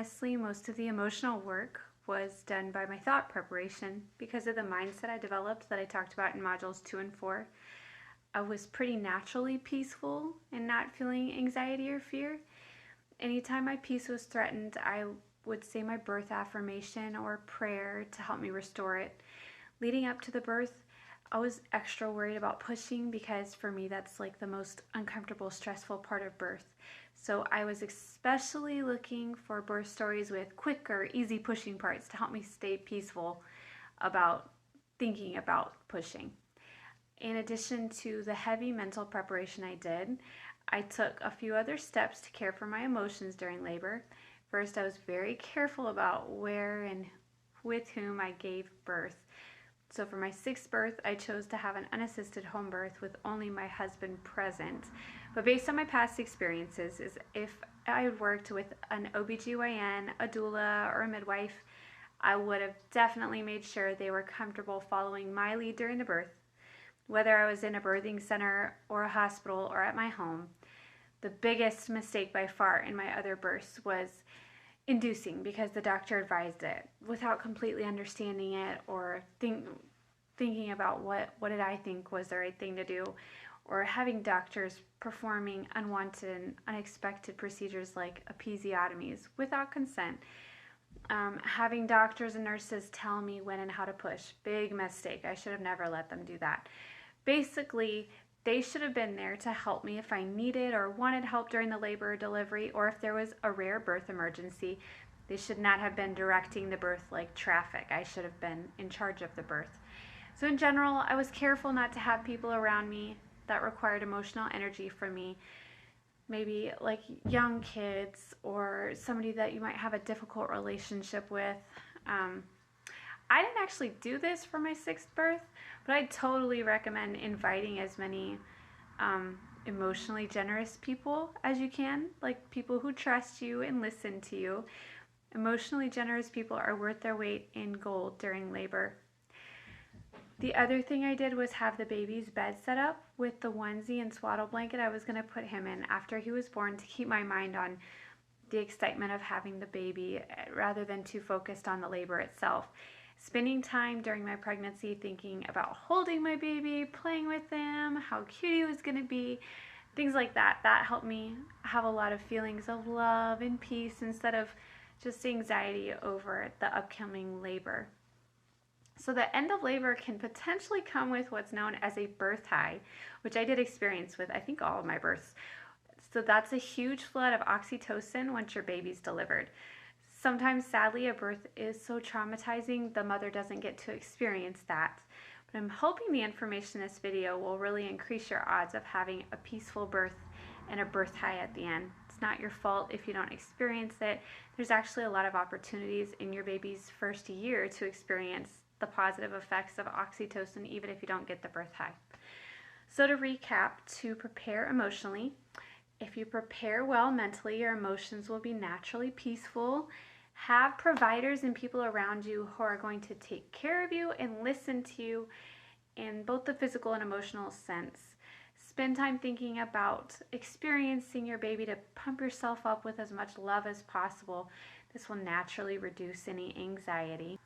honestly, most of the emotional work was done by my thought preparation because of the mindset I developed that I talked about in modules 2 and 4. I was pretty naturally peaceful and not feeling anxiety or fear. Anytime my peace was threatened, I would say my birth affirmation or prayer to help me restore it. Leading up to the birth, I was extra worried about pushing because for me that's like the most uncomfortable, stressful part of birth. So I was especially looking for birth stories with quick or easy pushing parts to help me stay peaceful about thinking about pushing. In addition to the heavy mental preparation I did, I took a few other steps to care for my emotions during labor. First, I was very careful about where and with whom I gave birth. So for my 6th birth, I chose to have an unassisted home birth with only my husband present. But based on my past experiences, is if I had worked with an OBGYN, a doula, or a midwife, I would have definitely made sure they were comfortable following my lead during the birth, whether I was in a birthing center or a hospital or at my home. The biggest mistake by far in my other births was inducing because the doctor advised it without completely understanding it or thinking about what did I think was the right thing to do, or having doctors performing unwanted and unexpected procedures like episiotomies without consent. Having doctors and nurses tell me when and how to push. Big mistake. I should have never let them do that. Basically, they should have been there to help me if I needed or wanted help during the labor or delivery, or if there was a rare birth emergency. They should not have been directing the birth like traffic. I should have been in charge of the birth. So in general, I was careful not to have people around me that required emotional energy from me, maybe like young kids or somebody that you might have a difficult relationship with. I didn't actually do this for my 6th birth, but I totally recommend inviting as many emotionally generous people as you can, like people who trust you and listen to you. Emotionally generous people are worth their weight in gold during labor. The other thing I did was have the baby's bed set up with the onesie and swaddle blanket I was going to put him in after he was born to keep my mind on the excitement of having the baby rather than too focused on the labor itself. Spending time during my pregnancy thinking about holding my baby, playing with him, how cute he was going to be, things like that. That helped me have a lot of feelings of love and peace instead of just anxiety over the upcoming labor. So the end of labor can potentially come with what's known as a birth high, which I did experience with I think all of my births. So that's a huge flood of oxytocin once your baby's delivered. Sometimes, sadly, a birth is so traumatizing the mother doesn't get to experience that. But I'm hoping the information in this video will really increase your odds of having a peaceful birth and a birth high at the end. It's not your fault if you don't experience it. There's actually a lot of opportunities in your baby's first year to experience the positive effects of oxytocin even if you don't get the birth high. So to recap, to prepare emotionally, if you prepare well mentally, your emotions will be naturally peaceful. Have providers and people around you who are going to take care of you and listen to you in both the physical and emotional sense. Spend time thinking about experiencing your baby to pump yourself up with as much love as possible. This will naturally reduce any anxiety.